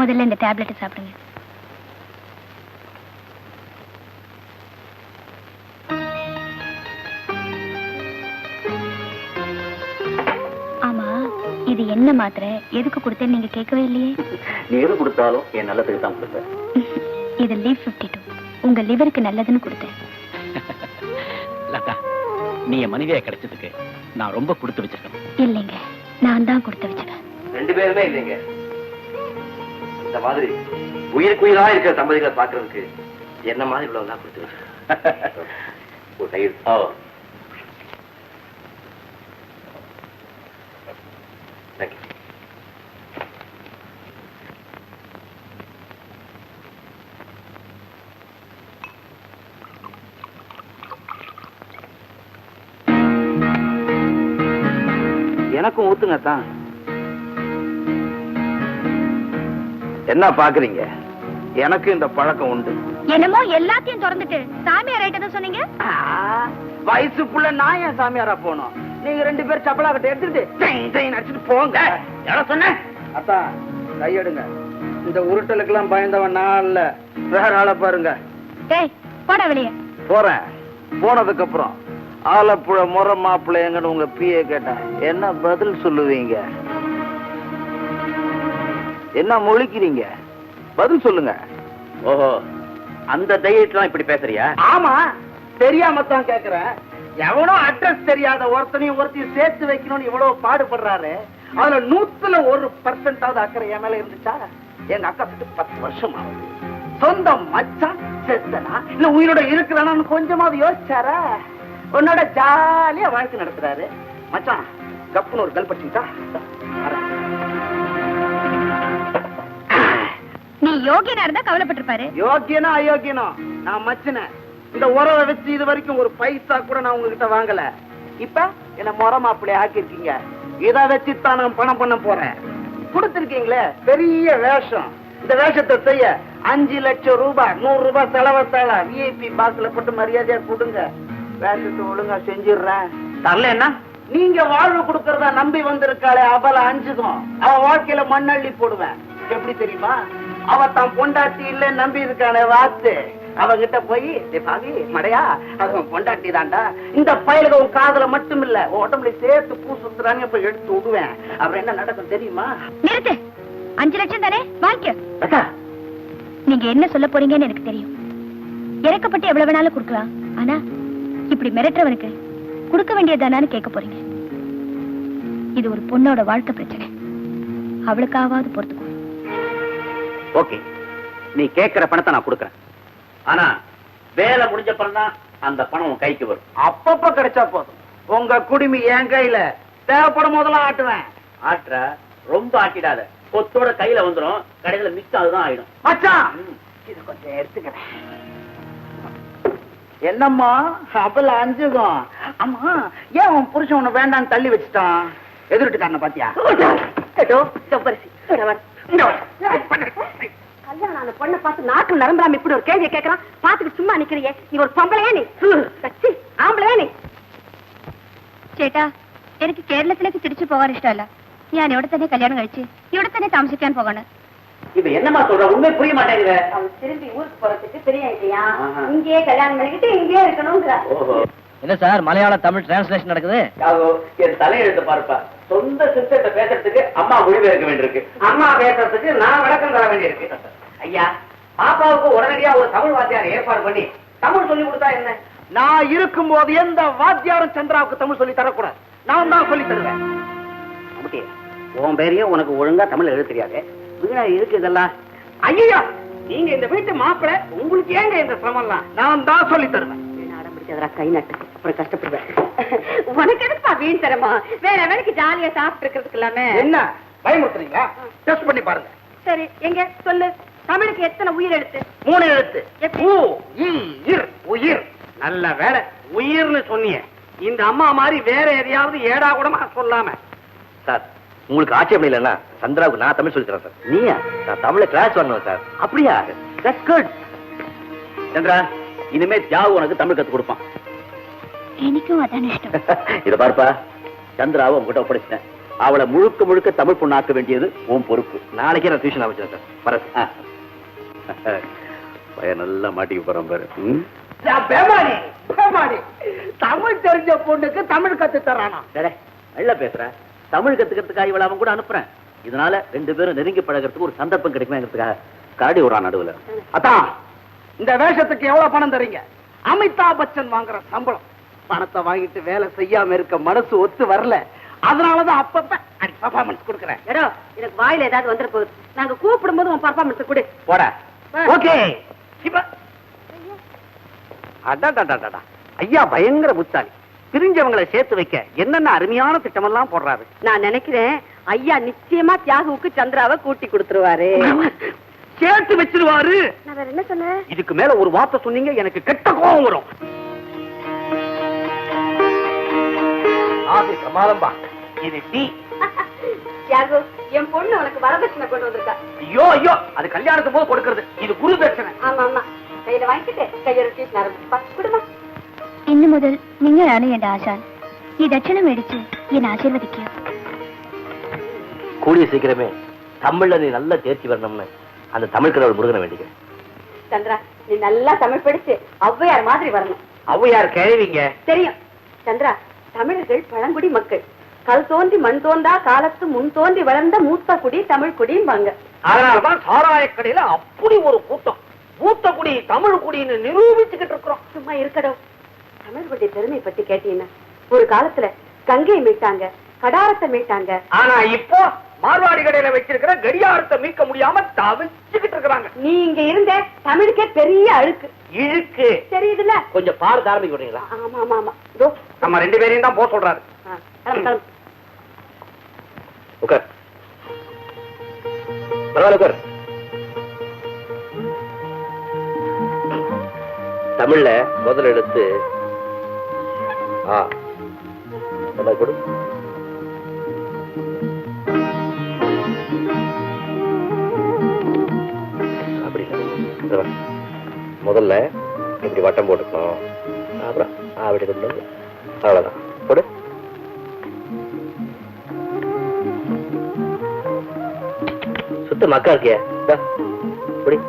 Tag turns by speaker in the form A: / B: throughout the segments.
A: முதல்ல இந்த டேப்லெட் சாப்பிடுங்க. ஆமா, இது என்ன மாத்திரை, எதுக்கு கொடுத்தேன்னு நீங்க கேட்கவே இல்லையே.
B: நீ எது கொடுத்தாலும் என் நல்லதுக்கு தான் கொடுப்பேன்.
A: இது லீவ் 52, உங்க லிவருக்கு நல்லதுன்னு கொடுத்தேன்.
B: லதா, நீ என் மனைவியா கிடைச்சதுக்கு நான் ரொம்ப கொடுத்து வச்சிருக்கேன்.
A: இல்லைங்க, நான் தான் கொடுத்து வச்சிருக்கேன்.
C: ரெண்டு பேருமே இல்லைங்க. இந்த மாதிரி உயிருக்கு உயிரா இருக்கிற தம்பதிகளை பாக்குறதுக்கு என்ன மாதிரி உள்ளவங்க கொடுத்து வச்சிருக்கேன். எனக்கும் ஊத்துங்க தான். என்ன பாக்குறீங்க? எனக்கு இந்த பழக்கம் உண்டு.
A: என்னமோ எல்லாத்தையும் திறந்துட்டு சாமியார் ஆயிட்டதா சொன்னீங்க.
C: வயசுக்குள்ள நான் ஏன் சாமியாரா போனோம்? நீங்க ரெண்டு பேரும் சப்பலா கட்ட எடுத்துட்டு அடிச்சுட்டு போங்க. என்ன சொன்ன? அத்தா கையெடுங்க. இந்த உருட்டலுக்கு எல்லாம் பயந்தவன் நான் இல்ல, வேற ஆளை பாருங்க.
A: டேய் போடா வெளியே.
C: போறேன். போனதுக்கு அப்புறம் ஆலப்புழ முறை மாப்பிள்ளைங்கன்னு உங்க பிஏ கேட்டா என்ன பதில் சொல்லுவீங்க? என்ன முழிக்கிறீங்க? பதில் சொல்லுங்க.
B: ஓஹோ, அந்த தைரியத்துல இப்படி பேசுறியா?
C: ஆமா, தெரியாம தான் கேக்குறேன். எவனோ அட்ரஸ் தெரியாத ஒருத்தனையும் ஒருத்தையும் சேர்த்து வைக்கணும்னு இவ்வளவு பாடுபடுறாரு. அதுல 100% அக்கறை என் மேல இருந்துச்சா? எங்க அக்கா கிட்ட 10 வருஷம் ஆகுது. சொந்த மச்சான் செத்தனா இல்ல உயிரோட இருக்கிறானு கொஞ்சமாவது யோசிச்சாரா? உன்னோட ஜாலியா வாழ்க்கை நடத்துறாரு. மச்சான் கப்புன்னு ஒரு கல்பட்டிட்டா.
A: நீ யோகியனா இருந்தா கவலைப்பட்டிருப்பாரு.
C: யோகியனா அயோக்கியனோ நான் மச்சின. இந்த உறவை வச்சு இது வரைக்கும் ஒரு பைசா கூட நான் உங்ககிட்ட வாங்கல. இப்ப என்ன முறை மாப்பிள்ளை ஆக்கிருக்கீங்க. இதை வச்சுதான் நான் பணம் பண்ண போறேன். கொடுத்திருக்கீங்களே பெரிய வேஷம். இந்த வேஷத்தை செய்ய 5 லட்சம் ரூபாய் 100 ரூபாய் செலவத்தால விஐபி பாஸ்ல போட்டு மரியாதையா கொடுங்க. வேஷத்தை ஒழுங்கா செஞ்சிடுறேன். தரல என்ன? நீங்க வாழ்வு கொடுக்கறதா நம்பி வந்திருக்காளே அவளை அஞ்சுக்கும். அவ வாழ்க்கையில மண்ணள்ளி போடுவேன். எப்படி தெரியுமா? அவ தான் பொண்டாட்டி இல்ல நம்பி இருக்கானே வாத்து. அவகிட்ட போய் பாவி மடையா அது பொண்டாட்டி தாண்டா, இந்த பயலுக உன் காதல மட்டும் இல்ல உன் உடம்புல சேர்த்து பூ சுத்துறாங்க போய் எடுத்து விடுவேன். அப்புறம் என்ன நடக்கும் தெரியுமா?
A: நிறுத்து. 5 லட்சம் தானே வாங்கிக்க. நீங்க என்ன சொல்ல போறீங்கன்னு எனக்கு தெரியும். இறக்கப்பட்டு எவ்வளவு வேணாலும் கொடுக்கலாம். ஆனா இப்படி மிரட்டுறவனுக்கு கொடுக்க வேண்டியதானான்னு கேட்க போறீங்க. இது ஒரு பொண்ணோட வாழ்க்கை பிரச்சனை. அவளுக்காவது பொறுத்துக்கோ.
B: ஓகே, நீ கேட்கிற பணத்தை நான் கொடுக்கறேன். ஆனா வேலை முடிஞ்ச தான் அந்த பணம் உன் கைக்கு வரும்.
C: அப்பப்ப கிடைச்சா போதும். உங்க குடிமி என் கையில. தேவைப்படும் போதெல்லாம் ஆட்டுவேன்.
B: ஆட்டுற ரொம்ப ஆட்டிடாத. கொத்தோட கையில வந்துடும். கடையில மிச்சம் அதுதான் ஆயிடும்.
C: மச்சான் இது கொஞ்சம் எடுத்துக்கிறேன். என்னம்மா அப்பல அஞ்சுகும். ஆமா ஏன் உன் புருஷன் உன்னை வேண்டான்னு தள்ளி வச்சுட்டான்? எதிர்ட்டுக்காரன பாத்தியா?
D: கல்யாணம் ஆன பொண்ணை பார்த்து நாக்கு நரம்புறாம இப்படி ஒரு கேள்வியை கேட்கறான். பாத்துக்கு சும்மா நிக்கிறியே. நீ ஒரு பொம்பளையா? நீ சச்சி ஆம்பளையா? நீ
A: ചേട്ടാ എനിക്ക് കേരളത്തിലേക്ക് തിരിച്ചു പോകാൻ ഇഷ്ടമല്ല. ഞാൻ ഇവിടെ തന്നെ കല്യാണം കഴിച്ച് ഇവിടെ തന്നെ താമസിക്കാൻ പോകണം.
B: இப்ப என்னமா சொல்ற? உண்மை புரிய மாட்டேங்குது.
D: அவன் திரும்பி ஊருக்கு போறதுக்கு பெரிய இல்லையா? இங்கேயே கல்யாணம் பண்ணிக்கிட்டு இங்கேயே இருக்கணும்ங்கிற.
E: என்ன சார் மலையாள தமிழ் டிரான்ஸ்லேஷன் நடக்குது?
B: என் தலையெழுத்து பார்ப்பா. சொந்த சிஸ்டத்தை பேசுறதுக்கு அம்மா மொழி இருக்க வேண்டியிருக்கு.
C: அம்மா பேசுறதுக்கு நான் விளக்கம் தர வேண்டியிருக்கு.
B: ஐயா, பாப்பாவுக்கு உடனடியா ஒரு தமிழ் வாத்தியார் ஏற்பாடு பண்ணி தமிழ் சொல்லி கொடுத்தா என்ன?
C: நான் இருக்கும் போது எந்த வாத்தியாரும் சந்திராவுக்கு தமிழ் சொல்லி தரக்கூடாது. நான் தான் சொல்லி தருவேன்.
B: உன் பேரையே உனக்கு ஒழுங்கா தமிழ் எழுத தெரியாது. வீணா இருக்கு இதெல்லாம்.
C: ஐயா நீங்க இந்த வீட்டு மாப்பிள்ளை, உங்களுக்கு ஏங்க இந்த சிரமம்லாம்? நான் தான் சொல்லி தருவேன்.
D: கை நட்டு அப்புறம் கஷ்டப்படுவேன். உனக்கு எதுக்குப்பா வீண் தரமா? வேற வேலைக்கு ஜாலியா சாப்பிட்டு இருக்கிறதுக்கு இல்லாம
C: என்ன பயமுறுத்துறீங்களா? டெஸ்ட் பண்ணி பாருங்க.
D: சரி எங்க சொல்லு. தமிழுக்கு எத்தனை உயிர் எழுத்து?
C: 3 எழுத்து. உயிர். நல்ல வேலை உயிர்னு சொன்னீங்க. இந்த அம்மா மாதிரி வேற எதையாவது ஏடா கூடமா சொல்லாம.
B: சார் உங்களுக்கு ஆட்சேபம் இல்லைன்னா சந்திராவுக்கு நான் தமிழ் சொல்லி தரேன் சார். நீயா? நான் தமிழ கிளாஸ் வாங்கணும் சார். அப்படியா? That's good. சந்திரா, இனிமே ஜாவு உனக்கு தமிழ் கத்து கொடுப்பான்.
A: എനിക്കും അതാണ് ഇഷ്ടം.
B: இத பார்ப்பா, சந்திராவை உங்ககிட்ட ஒப்படைச்சிட்டேன். அவளை முழுக்க முழுக்க தமிழ் பொண்ணாக்க வேண்டியது உன் பொறுப்பு. நாளைக்கே நான் டியூஷன் ஆரம்பிச்சேன் சார். வரேன். பையன் நல்லா மாட்டிக்க போறான் பாரு.
C: பேமானி பேமானி தமிழ் தெரிஞ்ச பொண்ணுக்கு தமிழ் கத்து தரானா?
B: நல்லா பேசுற. தமிழ் கத்துக்கிறதுக்காக இவளை அவன் கூட அனுப்புறேன். இதனால 2 பேரும் நெருங்கி பழகிறதுக்கு ஒரு சந்தர்ப்பம் கிடைக்குமேங்கிறதுக்காக கரடி விடுறான் நடுவுல.
C: அதான் இந்த வேஷத்துக்கு எவ்வளவு பணம் தரீங்க? அமிதாப் பச்சன் வாங்குற சம்பளம். பணத்தை வாங்கிட்டு வேலை செய்யாம இருக்க மனசு ஒத்து வரல. அதனாலதான் அப்பப்ப பர்ஃபார்மன்ஸ் கொடுக்கறேன்.
D: ஏடோ எனக்கு வாயில ஏதாவது வந்துட போகுது. நாங்க கூப்பிடும் போது உன் பர்ஃபார்மன்ஸ் கொடு.
B: போட.
C: ஓகே. இப்ப அடடடடடா, ஐயா பயங்கர புத்தாளி. பிரிஞ்சவங்களை சேர்த்து வைக்க என்னென்ன அருமையான திட்டமெல்லாம் போடுறாரு.
D: நான் நினைக்கிறேன் ஐயா நிச்சயமா தியாகுவுக்கு சந்திராவை கூட்டி கொடுத்துருவாரு.
C: சேர்த்து வச்சிருவாரு.
D: நான் வேற என்ன சொன்னேன்?
C: இதுக்கு மேல ஒரு வார்த்தை சொன்னீங்க எனக்கு கெட்ட கோபம் வரும். ஆதி பிரமாதம்பா. இது டீ.
D: தியாகு, என் பொண்ணு உனக்கு வரதட்சணை கொண்டு வந்திருக்கா.
C: ஐயோ ஐயோ, அது கல்யாணத்துக்கு போது கொடுக்கறது. இது குரு தட்சணை.
D: ஆமா ஆமா, கையில வாங்கிட்டு கையோட டீ ஆரம்பிச்சுப்பா. குடுமா.
A: ഇന്നു മുതൽ നിങ്ങളാണ് എന്റെ ആശാൻ. ഈ ദക്ഷിണ മേടിച്ച് എന്നെ ആശീർവദിക്കുക.
B: கூடிய சீக்கிரமே தமிழ்ல நீ நல்லா தேர்ச்சி வரணும்னு அந்த தமிழ் கடவுள் முருகனை வேண்டிக்கிறேன்.
D: சந்திரா, நீ நல்லா தமிழ் படிச்சு ஔவையார் மாதிரி வரணும்.
C: ஔவையார் கேள்விங்க
D: தெரியும் சந்திரா. தமிழர்கள் பழங்குடி மக்கள். கல் தோன்றி மண் தோன்றா காலத்து முன் தோன்றி வளர்ந்த மூத்த குடி தமிழ் குடிம்பாங்க.
C: அதனாலதான் சாராய கடையில அப்படி ஒரு கூட்டம். மூத்த குடி தமிழ் குடின்னு நிரூபிச்சுக்கிட்டு இருக்கிறோம்.
D: சும்மா இருக்கடும். தமிழர்களுடைய பெருமை பத்தி கேட்டீங்கன்னா, ஒரு காலத்துல கங்கையை மீட்டாங்க, கடாரத்தை மீட்டாங்க.
C: ஆனா இப்போ மார்வாடி கடையில வச்சிருக்கிற கடியாரத்தை மீட்க முடியாம தவிச்சுக்கிட்டு இருக்கிறாங்க.
D: நீ இங்க இருந்த தமிழுக்கே பெரிய அழுக்கு
C: இழுக்கு
D: தெரியுதுல்ல.
B: கொஞ்சம் பாரு ஆரம்பிக்க விடுறீங்களா?
D: ஆமா ஆமா ஆமா. இதோ
C: நம்ம 2 பேரையும் தான் போக சொல்றாரு.
D: கிளம்பு கிளம்பு.
B: உட்கார். பரவாயில்ல உட்கார். தமிழ்ல முதல் எழுத்து ஆ. நல்லா கொடு. அப்படி இல்லை. முதல்ல இப்படி வட்டம் போட்டுக்கணும். அப்புறம் அப்படி கொண்டு வந்து அவ்வளவுதான். கொடு. சுத்த மக்கா இருக்கியா? குடி.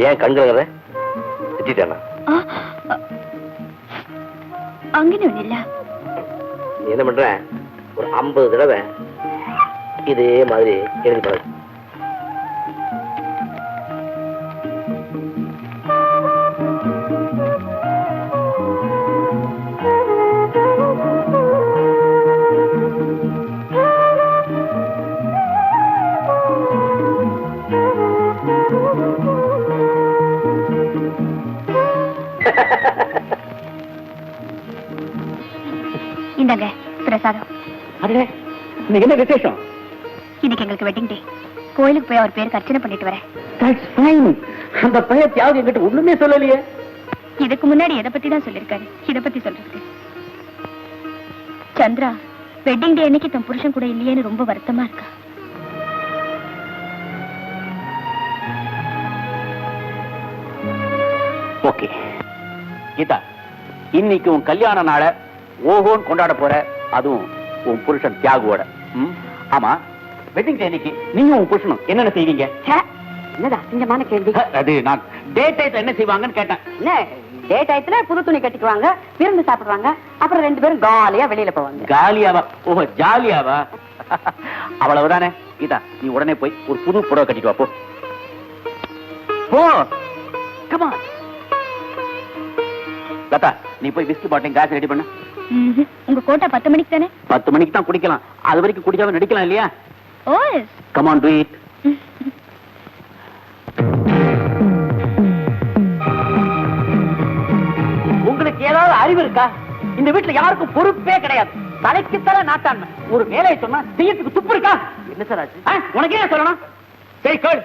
B: ஏன் கண்கிறத திட்டானா?
A: അങ്ങനെ ഒന്നില്ല.
B: நீ என்ன பண்ற? ஒரு 50 தடவை இதே மாதிரி எழுதி பழகு.
A: இந்தாங்க பிரசாதம்.
C: இன்னைக்கு என்ன விசேஷம்?
A: இன்னைக்கு எங்களுக்கு வெட்டிங் டே. கோயிலுக்கு போய் அவர் பேருக்கு அர்ச்சனை பண்ணிட்டு வரேன்.
C: அந்த பையன் தியாகம் என்கிட்ட ஒண்ணுமே சொல்லலையே.
A: இதுக்கு முன்னாடி எதை பத்தி தான் சொல்லிருக்காரு. இத பத்தி சொல்றதுக்கு சந்திரா வெட்டிங் டே அன்னைக்கு தன் புருஷன் கூட இல்லையேன்னு ரொம்ப வருத்தமா இருக்கா.
C: ஓகே கீதா, இன்னைக்கு உன் கல்யாண நாள ஓஹோன்னு கொண்டாட போற, அதுவும் உன் புருஷன் தியாகுவோட. ஆமா, வெட்டிங் டே அன்னைக்கு நீங்க உன் புருஷனும் என்னென்ன செய்வீங்க?
D: என்னடா அசிங்கமான கேள்வி.
C: அது நான் டே டைத்துல என்ன செய்வாங்கன்னு கேட்டேன்.
D: என்ன டே டயத்துல புது துணி கட்டிக்குவாங்க, விருந்து சாப்பிடுவாங்க, அப்புறம் 2 பேரும் காலியா வெளியில போவாங்க.
C: காலியாவா? ஓஹோ, ஜாலியாவா? அவ்வளவுதானே. கீதா, நீ உடனே போய் ஒரு புது புடவை கட்டிட்டு வா. போ. Come on. லதா, நீ போய் விஸ்கி பாட்டில் காசு ரெடி பண்ணு.
A: உங்க கோட்டா 10 மணிக்கு தானே?
C: 10 மணிக்கு தான் குடிக்கலாம். அது வரைக்கும் குடிக்காம நடிக்கலாம் இல்லையா?
A: ஓ
C: Come on, do it. உங்களுக்கு ஏதாவது அறிவு இருக்கா? இந்த வீட்டுல யாருக்கும் பொறுப்பே கிடையாது. தலைக்கு தலை நாட்டாண்மை. ஒரு வேலையை சொன்னா செய்யறதுக்கு துப்பு இருக்கா? என்ன சார் ஆச்சு? உனக்கு என்ன சொல்லணும்? சரி கேள்,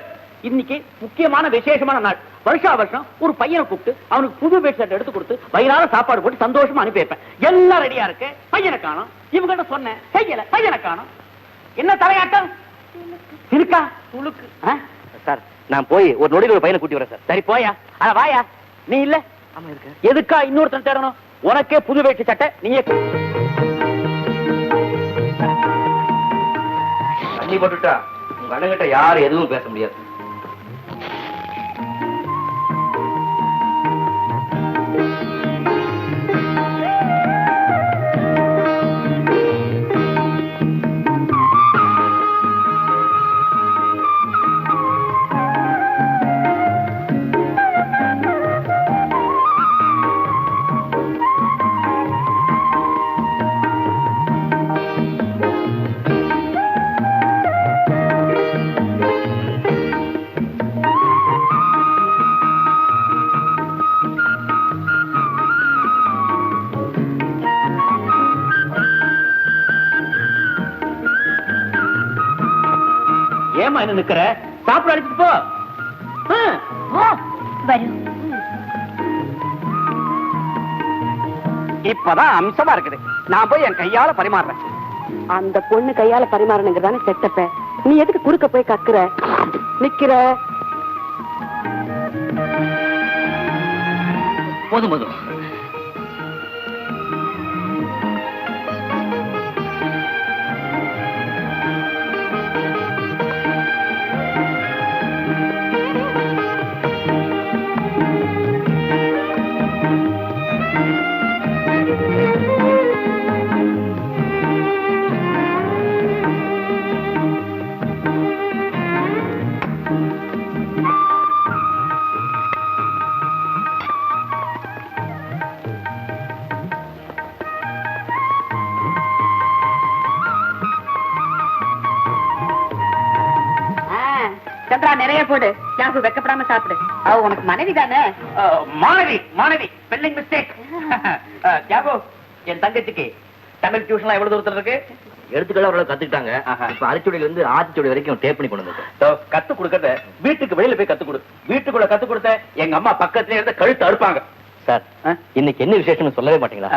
C: இன்னைக்கு முக்கியமான விசேஷமான நாள். வருஷா வருஷம் ஒரு பையனை கூப்பிட்டு அவனுக்கு புது பெட் ஷர்ட் எடுத்து கொடுத்து வயிறார சாப்பாடு போட்டு சந்தோஷமா அனுப்பி வைப்பேன். எல்லாம் ரெடியா இருக்கு, பையனை காணோம். இவங்கிட்ட சொன்னேன், செய்யல, பையனை காணோம். என்ன தலையாட்டம் இருக்கா? துளுக்கு.
B: சார், நான் போய் ஒரு நொடியில் ஒரு பையனை கூட்டி வரேன் சார்.
C: சரி போயா. அத வாயா.
B: நீ இல்ல எதுக்கா இன்னொருத்தன் தேடணும்? உனக்கே புது வேட்டி சட்டை நீயே தண்ணி போட்டுட்டா உங்க அண்ணங்கிட்ட யாரும் எதுவும் பேச முடியாது. ஏமா என்ன நிக்கிற? சாப்பிட அடிச்சுட்டு போ.
A: வரும்.
C: இப்பதான் அம்சமா இருக்குது. நான் போய் என் கையால பரிமாறுறேன்.
D: அந்த பொண்ணு கையால பரிமாறணுங்கிறதானே செட்டப்ப. நீ எதுக்கு குறுக்க போய் கக்குற நிக்கிற?
B: போதும் போதும்.
D: சந்திரா நிறைய போடு. யாருக்கு வெக்கப்படாம சாப்பிடு. அவ உனக்கு மனைவி தானே?
B: மாணவி மாணவி ஸ்பெல்லிங் மிஸ்டேக். தியாகு, என் தங்கச்சிக்கு தமிழ் டியூஷன்லாம் எவ்வளவு தூரத்துல இருக்கு? எழுத்துக்கள் அவரோட கத்துக்கிட்டாங்க. இப்ப அரைச்சுடியில இருந்து ஆத்திச்சுடி வரைக்கும் டேப் பண்ணி கொண்டு வந்து கத்து கொடுக்கறத வீட்டுக்கு வெளியில போய் கத்து கொடு. வீட்டுக்குள்ள கத்து கொடுத்த எங்க அம்மா பக்கத்துல இருந்து கழுத்து அறுப்பாங்க. சார், இன்னைக்கு என்ன விசேஷம்னு சொல்லவே மாட்டீங்களா?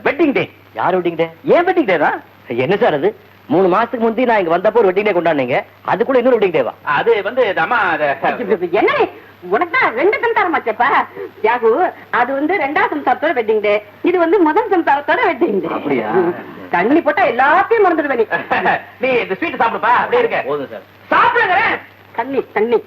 B: Wedding day. யார் வெட்டிங் டே? ஏன் வெட்டிங் டே தான்? என்ன சார் அது? 3 மாசத்துக்கு முந்தி நான் இங்க வந்தப்போ ஒரு வெட்டிங் டே கொண்டாடுனீங்க. அதுக்குள்ள இன்னொரு வெட்டிங் டேவா? அது வந்து அம்மா
D: என்ன உனக்கு தான் 2 சம்சாரமாச்சப்பா தியாகு. அது வந்து 2ஆம் சம்சாரத்தோட வெட்டிங் டே, இது வந்து முதல் சம்சாரத்தோட வெட்டிங் டே.
B: அப்படியா?
D: தண்ணி போட்டா எல்லாத்தையும் மறந்துடுவே நீ.
B: நீ இந்த ஸ்வீட் சாப்பிடுப்பா. அப்படியே இருக்க போதும் சார். சாப்பிடுங்க.
D: தண்ணி தண்ணி.